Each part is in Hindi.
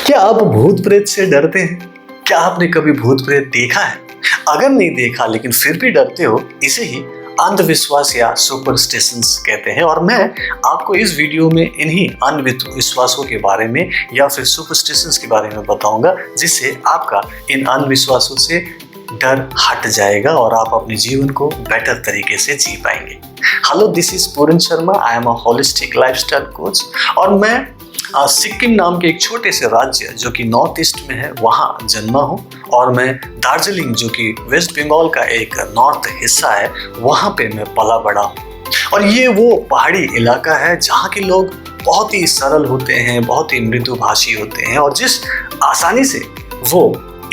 क्या आप भूत प्रेत से डरते हैं? क्या आपने कभी भूत प्रेत देखा है? अगर नहीं देखा लेकिन फिर भी डरते हो, इसे ही अंधविश्वास या सुपरस्टिशंस कहते हैं। और मैं आपको इस वीडियो में इन्हीं अंधविश्वासों के बारे में या फिर सुपरस्टिशंस के बारे में बताऊंगा, जिससे आपका इन अंधविश्वासों से डर हट जाएगा और आप अपने जीवन को बेटर तरीके से जी पाएंगे। Hello, this is Puran Sharma. I am a holistic lifestyle coach और मैं सिक्किम नाम के एक छोटे से राज्य जो कि नॉर्थ ईस्ट में है, वहाँ जन्मा हूँ। और मैं दार्जिलिंग, जो कि वेस्ट बंगाल का एक नॉर्थ हिस्सा है, वहाँ पे मैं पला बड़ा हूँ। और ये वो पहाड़ी इलाका है जहाँ के लोग बहुत ही सरल होते हैं, बहुत ही मृदुभाषी होते हैं और जिस आसानी से वो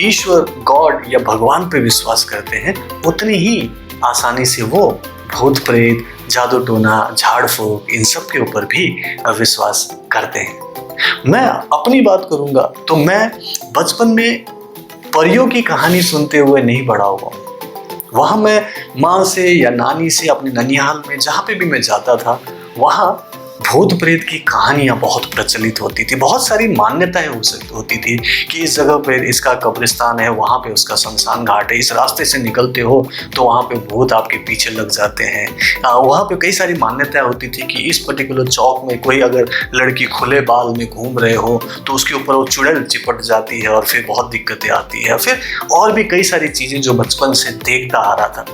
ईश्वर, गॉड या भगवान पे विश्वास करते हैं, उतनी ही आसानी से वो भूत प्रेत, जादू टोना, झाड़ फूक, इन सब के ऊपर भी विश्वास करते हैं। मैं अपनी बात करूंगा तो मैं बचपन में परियों की कहानी सुनते हुए नहीं बड़ा हुआ। वहाँ मैं माँ से या नानी से, अपने ननिहाल में जहाँ पे भी मैं जाता था, वहाँ भूत प्रेत की कहानियाँ बहुत प्रचलित होती थी। बहुत सारी मान्यताएं होती थी कि इस जगह पे इसका कब्रिस्तान है, वहाँ पे उसका शमशान घाट है, इस रास्ते से निकलते हो तो वहाँ पे भूत आपके पीछे लग जाते हैं। वहाँ पे कई सारी मान्यताएं होती थी कि इस पर्टिकुलर चौक में कोई अगर लड़की खुले बाल में घूम रहे हो तो उसके ऊपर वो चुड़ैल चिपट जाती है और फिर बहुत दिक्कतें आती है। फिर और भी कई सारी चीज़ें जो बचपन से देखता आ रहा था।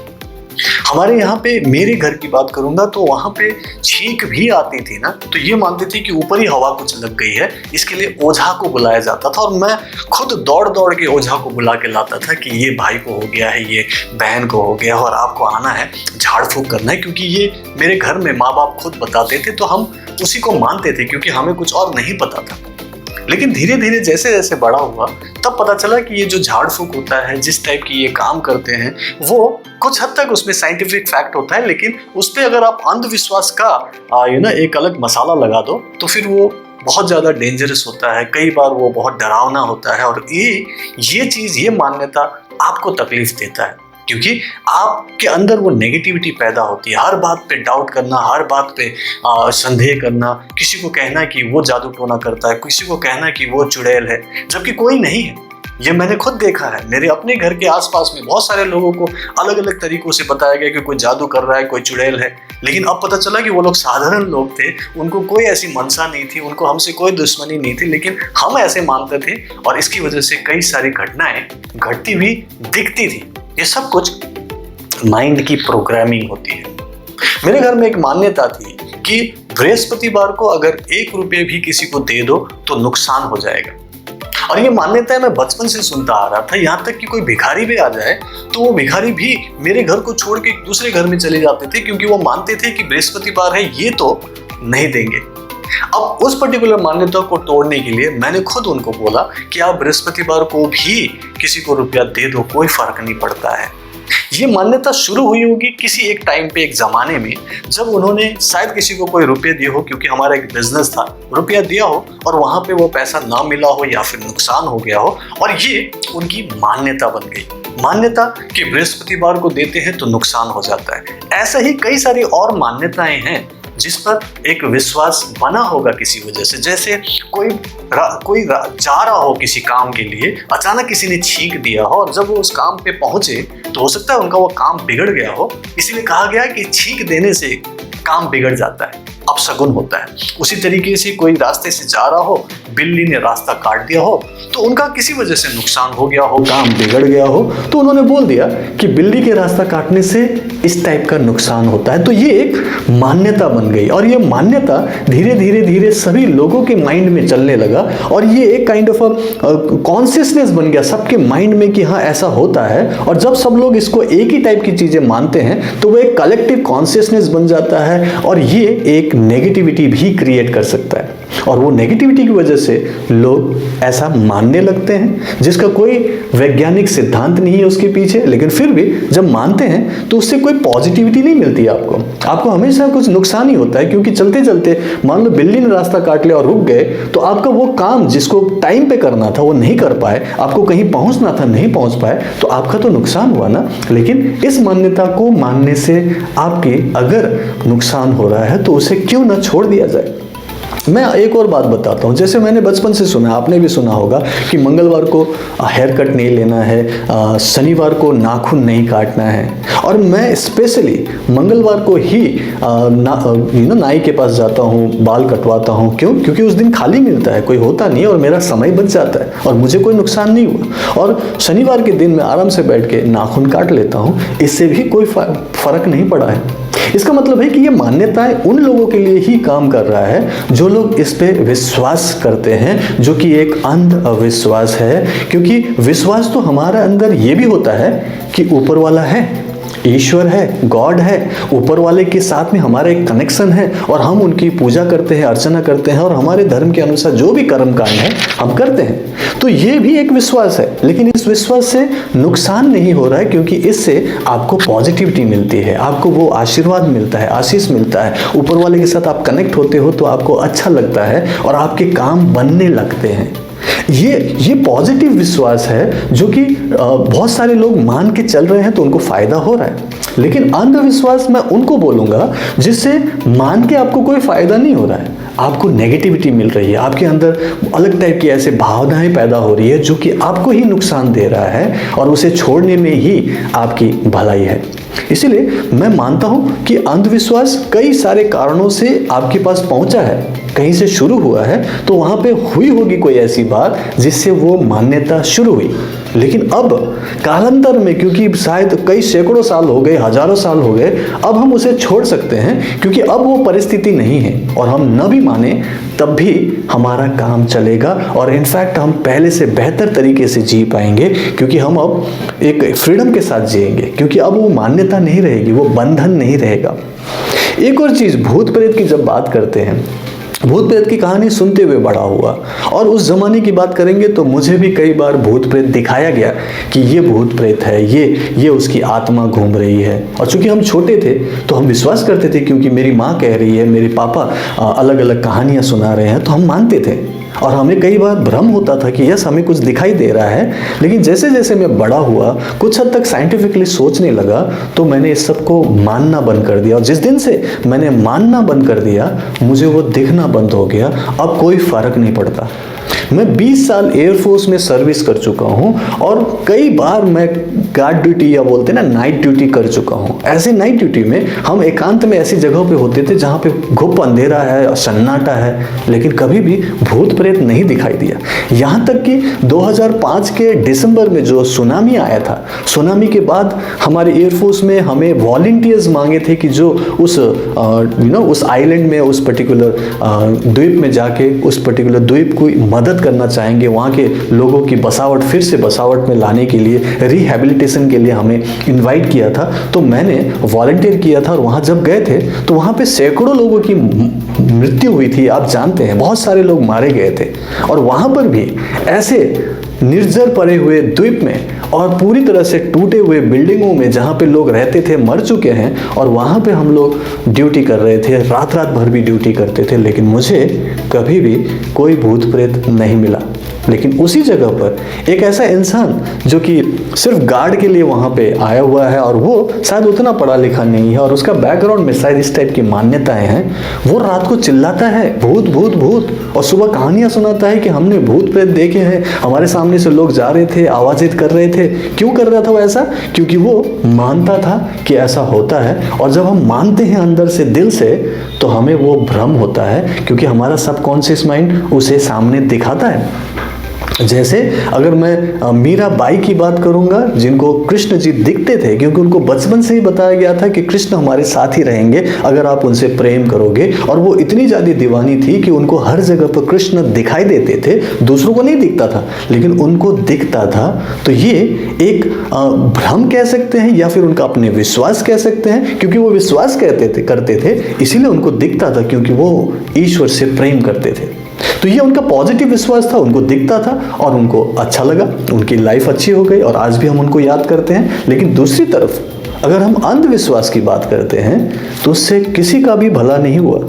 हमारे यहाँ पे, मेरे घर की बात करूंगा तो वहाँ पे छींक भी आती थी ना, तो ये मानते थे कि ऊपर ही हवा कुछ लग गई है, इसके लिए ओझा को बुलाया जाता था। और मैं खुद दौड़ दौड़ के ओझा को बुला के लाता था कि ये भाई को हो गया है, ये बहन को हो गया और आपको आना है, झाड़ फूक करना है। क्योंकि ये मेरे घर में माँ बाप खुद बताते थे तो हम उसी को मानते थे, क्योंकि हमें कुछ और नहीं पता था। लेकिन धीरे धीरे जैसे जैसे बड़ा हुआ तब पता चला कि ये जो झाड़ फूक होता है, जिस टाइप की ये काम करते हैं, वो कुछ हद तक उसमें साइंटिफिक फैक्ट होता है, लेकिन उस पर अगर आप अंधविश्वास का एक अलग मसाला लगा दो तो फिर वो बहुत ज़्यादा डेंजरस होता है। कई बार वो बहुत डरावना होता है और ये चीज़, ये मान्यता आपको तकलीफ देता है, क्योंकि आपके अंदर वो नेगेटिविटी पैदा होती है। हर बात पे डाउट करना, हर बात पे संदेह करना, किसी को कहना कि वो जादू टोना करता है, किसी को कहना कि वो चुड़ैल है, जबकि कोई नहीं है। ये मैंने खुद देखा है। मेरे अपने घर के आसपास में बहुत सारे लोगों को अलग अलग तरीकों से बताया गया कि कोई जादू कर रहा है, कोई चुड़ैल है। लेकिन अब पता चला कि वो लोग साधारण लोग थे, उनको कोई ऐसी मनसा नहीं थी, उनको हमसे कोई दुश्मनी नहीं थी, लेकिन हम ऐसे मानते थे और इसकी वजह से कई सारी घटनाएं घटती भी दिखती थी। ये सब कुछ माइंड की प्रोग्रामिंग होती है। मेरे घर में एक मान्यता थी कि बृहस्पतिवार को अगर 1 रुपये भी किसी को दे दो तो नुकसान हो जाएगा। और ये मान्यता मैं बचपन से सुनता आ रहा था। यहाँ तक कि कोई भिखारी भी आ जाए तो वो भिखारी भी मेरे घर को छोड़ के दूसरे घर में चले जाते थे, क्योंकि वो मानते थे कि बृहस्पतिवार है, ये तो नहीं देंगे। अब उस पर्टिकुलर मान्यता को तोड़ने के लिए मैंने खुद उनको बोला कि आप बृहस्पतिवार को भी किसी को रुपया दे दो, कोई फर्क नहीं पड़ता है। ये मान्यता शुरू हुई होगी किसी एक टाइम पे, एक जमाने में, जब उन्होंने शायद किसी को कोई रुपये दिए हो, क्योंकि हमारा एक बिजनेस था, रुपया दिया हो और वहां पे वो पैसा ना मिला हो या फिर नुकसान हो गया हो, और ये उनकी मान्यता बन गई। मान्यता कि बृहस्पतिवार को देते हैं तो नुकसान हो जाता है। ऐसे ही कई सारी और मान्यताएं हैं जिस पर एक विश्वास बना होगा किसी वजह से। जैसे कोई जा रहा हो किसी काम के लिए, अचानक किसी ने छींक दिया हो और जब वो उस काम पे पहुंचे तो हो सकता है उनका वो काम बिगड़ गया हो, इसलिए कहा गया कि छींक देने से काम बिगड़ जाता है, अपशगुन होता है। उसी तरीके से कोई रास्ते से जा रहा हो, बिल्ली ने रास्ता काट दिया हो तो उनका किसी वजह से नुकसान हो गया हो, काम बिगड़ गया हो, तो उन्होंने बोल दिया कि बिल्ली के रास्ता काटने से इस टाइप का नुकसान होता है। तो ये एक मान्यता बन गई और ये मान्यता धीरे धीरे धीरे सभी लोगों के माइंड में चलने लगा और ये एक काइंड ऑफ कॉन्शियसनेस बन गया सबके माइंड में कि हाँ ऐसा होता है। और जब सब लोग इसको एक ही टाइप की चीजें मानते हैं तो वो एक कलेक्टिव कॉन्शियसनेस बन जाता है और ये एक नेगेटिविटी भी क्रिएट कर सकता है। और वो नेगेटिविटी की वजह से लोग ऐसा मानने लगते हैं जिसका कोई वैज्ञानिक सिद्धांत नहीं है उसके पीछे, लेकिन फिर भी जब मानते हैं तो उससे कोई पॉजिटिविटी नहीं मिलती आपको हमेशा कुछ नुकसान ही होता है। क्योंकि चलते चलते मान लो बिल्ली ने रास्ता काट लिया और रुक गए तो आपका वो काम जिसको टाइम पे करना था वो नहीं कर पाए, आपको कहीं पहुंचना था नहीं पहुंच पाए, तो आपका तो नुकसान हुआ ना। लेकिन इस मान्यता को मानने से आपके अगर नुकसान हो रहा है तो उसे क्यों ना छोड़ दिया जाए। मैं एक और बात बताता हूँ, जैसे मैंने बचपन से सुना, आपने भी सुना होगा कि मंगलवार को हेयर कट नहीं लेना है, शनिवार को नाखून नहीं काटना है। और मैं स्पेशली मंगलवार को ही नाई के पास जाता हूँ, बाल कटवाता हूँ। क्यों? क्योंकि उस दिन खाली मिलता है, कोई होता नहीं और मेरा समय बच जाता है और मुझे कोई नुकसान नहीं हुआ। और शनिवार के दिन मैं आराम से बैठ के नाखून काट लेता हूँ, इससे भी कोई फर्क नहीं पड़ा है। इसका मतलब है कि ये मान्यताएं उन लोगों के लिए ही काम कर रहा है जो लोग इस पे विश्वास करते हैं, जो कि एक अंधविश्वास है। क्योंकि विश्वास तो हमारे अंदर ये भी होता है कि ऊपर वाला है, ईश्वर है, गॉड है, ऊपर वाले के साथ में हमारा एक कनेक्शन है और हम उनकी पूजा करते हैं, अर्चना करते हैं और हमारे धर्म के अनुसार जो भी कर्म कांड है हम करते हैं। तो ये भी एक विश्वास है, लेकिन इस विश्वास से नुकसान नहीं हो रहा है, क्योंकि इससे आपको पॉजिटिविटी मिलती है, आपको वो आशीर्वाद मिलता है, आशीष मिलता है। ऊपर वाले के साथ आप कनेक्ट होते हो तो आपको अच्छा लगता है और आपके काम बनने लगते हैं। ये पॉजिटिव विश्वास है जो कि बहुत सारे लोग मान के चल रहे हैं तो उनको फायदा हो रहा है। लेकिन अंधविश्वास मैं उनको बोलूंगा जिससे मान के आपको कोई फायदा नहीं हो रहा है, आपको नेगेटिविटी मिल रही है, आपके अंदर अलग टाइप की ऐसे भावनाएं पैदा हो रही है जो कि आपको ही नुकसान दे रहा है और उसे छोड़ने में ही आपकी भलाई है। इसीलिए मैं मानता हूं कि अंधविश्वास कई सारे कारणों से आपके पास पहुंचा है, कहीं से शुरू हुआ है, तो वहां पे हुई होगी कोई ऐसी बात जिससे वो मान्यता शुरू हुई। लेकिन अब कालांतर में, क्योंकि शायद कई सैकड़ों साल हो गए, हजारों साल हो गए, अब हम उसे छोड़ सकते हैं, क्योंकि अब वो परिस्थिति नहीं है और हम न भी माने तब भी हमारा काम चलेगा और इनफैक्ट हम पहले से बेहतर तरीके से जी पाएंगे, क्योंकि हम अब एक फ्रीडम के साथ जिएंगे, क्योंकि अब वो मान्यता नहीं रहेगी, वो बंधन नहीं रहेगा। एक और चीज, भूत प्रेत की जब बात करते हैं, भूत प्रेत की कहानी सुनते हुए बड़ा हुआ और उस जमाने की बात करेंगे तो मुझे भी कई बार भूत प्रेत दिखाया गया कि ये भूत प्रेत है, ये उसकी आत्मा घूम रही है। और चूंकि हम छोटे थे तो हम विश्वास करते थे, क्योंकि मेरी माँ कह रही है, मेरे पापा अलग अलग कहानियाँ सुना रहे हैं, तो हम मानते थे और हमें कई बार भ्रम होता था कि यस हमें कुछ दिखाई दे रहा है। लेकिन जैसे जैसे मैं बड़ा हुआ, कुछ हद तक साइंटिफिकली सोचने लगा, तो मैंने इस सब को मानना बंद कर दिया और जिस दिन से मैंने मानना बंद कर दिया मुझे वो दिखना बंद हो गया। अब कोई फर्क नहीं पड़ता। मैं 20 साल एयरफोर्स में सर्विस कर चुका हूं और कई बार मैं गार्ड ड्यूटी या बोलते ना नाइट ड्यूटी कर चुका हूं। ऐसे नाइट ड्यूटी में हम एकांत में ऐसी जगहों पे होते थे जहां पे घुप अंधेरा है, सन्नाटा है, लेकिन कभी भी भूत प्रेत नहीं दिखाई दिया। यहां तक कि 2005 के दिसंबर में जो सुनामी आया था, सुनामी के बाद हमारे एयरफोर्स में हमें वॉलंटियर्स मांगे थे कि जो उस आइलैंड में, उस पर्टिकुलर द्वीप में जाके उस पर्टिकुलर द्वीप को मदद करना चाहेंगे, वहाँ के लोगों की बसावट फिर से बसावट में लाने के लिए, रिहैबिलिटेशन के लिए हमें इनवाइट किया था। तो मैंने वॉलंटियर किया था और वहाँ जब गए थे तो वहाँ पे सैकड़ों लोगों की मृत्यु हुई थी। आप जानते हैं बहुत सारे लोग मारे गए थे और वहाँ पर भी ऐसे निर्जर पड़े हुए द्वीप में और पूरी तरह से टूटे हुए बिल्डिंगों में जहाँ पे लोग रहते थे मर चुके हैं और वहाँ पे हम लोग ड्यूटी कर रहे थे, रात रात भर भी ड्यूटी करते थे, लेकिन मुझे कभी भी कोई भूत प्रेत नहीं मिला। लेकिन उसी जगह पर एक ऐसा इंसान जो कि सिर्फ गार्ड के लिए वहाँ पे आया हुआ है और वो शायद उतना पढ़ा लिखा नहीं है और उसका बैकग्राउंड में शायद इस टाइप की मान्यताएं हैं, वो रात को चिल्लाता है भूत भूत भूत और सुबह कहानियां सुनाता है कि हमने भूत प्रेत देखे हैं, हमारे सामने से लोग जा रहे थे, आवाजें कर रहे थे। क्यों कर रहा था वो ऐसा? क्योंकि वो मानता था कि ऐसा होता है और जब हम मानते हैं अंदर से, दिल से, तो हमें वो भ्रम होता है, क्योंकि हमारा सबकॉन्शियस माइंड उसे सामने दिखाता है। जैसे अगर मैं मीरा बाई की बात करूंगा, जिनको कृष्ण जी दिखते थे, क्योंकि उनको बचपन से ही बताया गया था कि कृष्ण हमारे साथ ही रहेंगे अगर आप उनसे प्रेम करोगे, और वो इतनी ज्यादा दीवानी थी कि उनको हर जगह पर कृष्ण दिखाई देते थे। दूसरों को नहीं दिखता था लेकिन उनको दिखता था। तो ये एक भ्रम कह सकते हैं या फिर उनका अपने विश्वास कह सकते हैं, क्योंकि वो विश्वास करते थे इसीलिए उनको दिखता था, क्योंकि वो ईश्वर से प्रेम करते थे। तो ये उनका पॉजिटिव विश्वास था, उनको दिखता था और उनको अच्छा लगा, उनकी लाइफ अच्छी हो गई और आज भी हम उनको याद करते हैं। लेकिन दूसरी तरफ अगर हम अंधविश्वास की बात करते हैं तो उससे किसी का भी भला नहीं हुआ।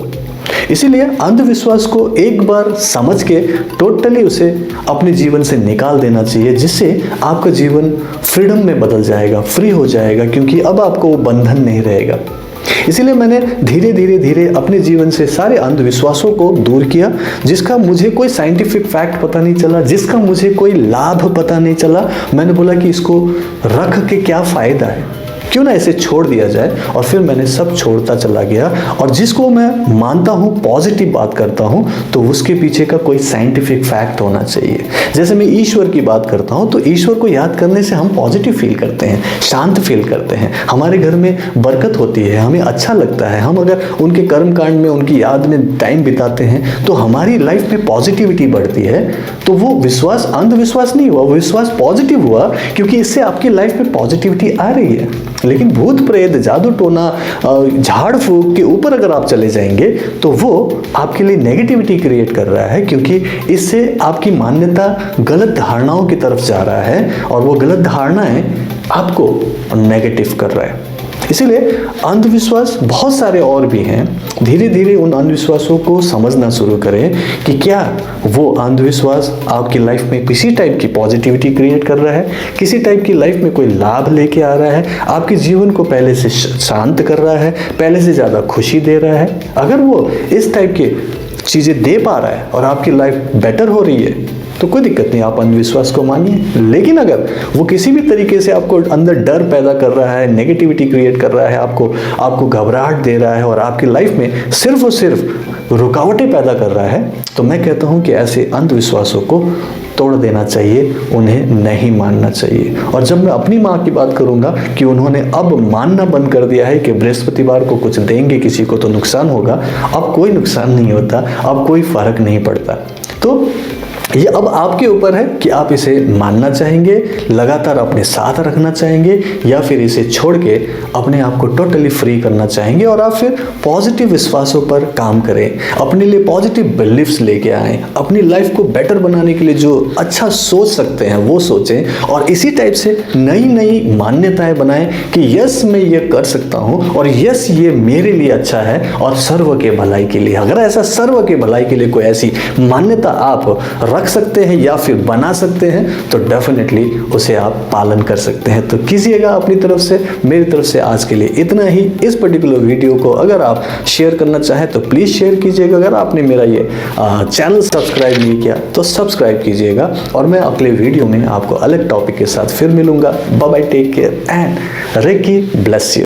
इसीलिए अंधविश्वास को एक बार समझ के टोटली उसे अपने जीवन से निकाल देना चाहिए, जिससे आपका जीवन फ्रीडम में बदल जाएगा, फ्री हो जाएगा, क्योंकि अब आपको वो बंधन नहीं रहेगा। इसीलिए मैंने धीरे धीरे धीरे अपने जीवन से सारे अंधविश्वासों को दूर किया, जिसका मुझे कोई साइंटिफिक फैक्ट पता नहीं चला, जिसका मुझे कोई लाभ पता नहीं चला। मैंने बोला कि इसको रख के क्या फ़ायदा है, क्यों ना इसे छोड़ दिया जाए। और फिर मैंने सब छोड़ता चला गया। और जिसको मैं मानता हूँ, पॉजिटिव बात करता हूँ, तो उसके पीछे का कोई साइंटिफिक फैक्ट होना चाहिए। जैसे मैं ईश्वर की बात करता हूँ, तो ईश्वर को याद करने से हम पॉजिटिव फील करते हैं, शांत फील करते हैं, हमारे घर में बरकत होती है, हमें अच्छा लगता है। हम अगर उनके कर्म कांड में, उनकी याद में टाइम बिताते हैं तो हमारी लाइफ में पॉजिटिविटी बढ़ती है। तो वो विश्वास अंधविश्वास नहीं हुआ, वो विश्वास पॉजिटिव हुआ, क्योंकि इससे आपकी लाइफ में पॉजिटिविटी आ रही है। लेकिन भूत प्रेत, जादू टोना, झाड़ फूक के ऊपर अगर आप चले जाएंगे तो वो आपके लिए नेगेटिविटी क्रिएट कर रहा है, क्योंकि इससे आपकी मान्यता गलत धारणाओं की तरफ जा रहा है और वो गलत धारणाएं आपको नेगेटिव कर रहा है। इसीलिए अंधविश्वास बहुत सारे और भी हैं। धीरे धीरे उन अंधविश्वासों को समझना शुरू करें कि क्या वो अंधविश्वास आपकी लाइफ में किसी टाइप की पॉजिटिविटी क्रिएट कर रहा है, किसी टाइप की लाइफ में कोई लाभ लेके आ रहा है, आपके जीवन को पहले से शांत कर रहा है, पहले से ज़्यादा खुशी दे रहा है। अगर वो इस टाइप की चीज़ें दे पा रहा है और आपकी लाइफ बेटर हो रही है तो कोई दिक्कत नहीं, आप अंधविश्वास को मानिए। लेकिन अगर वो किसी भी तरीके से आपको अंदर डर पैदा कर रहा है, नेगेटिविटी क्रिएट कर रहा है, आपको घबराहट दे रहा है और आपकी लाइफ में सिर्फ और सिर्फ रुकावटें पैदा कर रहा है, तो मैं कहता हूँ कि ऐसे अंधविश्वासों को तोड़ देना चाहिए, उन्हें नहीं मानना चाहिए। और जब मैं अपनी माँ की बात करूँगा कि उन्होंने अब मानना बंद कर दिया है कि बृहस्पतिवार को कुछ देंगे किसी को तो नुकसान होगा, अब कोई नुकसान नहीं होता, अब कोई फर्क नहीं पड़ता। तो ये अब आपके ऊपर है कि आप इसे मानना चाहेंगे, लगातार अपने साथ रखना चाहेंगे, या फिर इसे छोड़ के अपने आप को टोटली फ्री करना चाहेंगे और आप फिर पॉजिटिव विश्वासों पर काम करें, अपने लिए पॉजिटिव बिलीफ्स लेके आएँ, अपनी लाइफ को बेटर बनाने के लिए जो अच्छा सोच सकते हैं वो सोचें और इसी टाइप से नई नई मान्यताएं बनाएं कि यस मैं ये कर सकता हूँ और यस ये मेरे लिए अच्छा है और सर्व के भलाई के लिए। अगर ऐसा सर्व के भलाई के लिए कोई ऐसी मान्यता आप रख सकते हैं या फिर बना सकते हैं तो डेफिनेटली उसे आप पालन कर सकते हैं। तो कीजिएगा अपनी तरफ से। मेरी तरफ से आज के लिए इतना ही। इस पर्टिकुलर वीडियो को अगर आप शेयर करना चाहें तो प्लीज़ शेयर कीजिएगा। अगर आपने मेरा ये चैनल सब्सक्राइब नहीं किया तो सब्सक्राइब कीजिएगा और मैं अगले वीडियो में आपको अलग टॉपिक के साथ फिर मिलूंगा। Bye bye, take care and reiki bless you.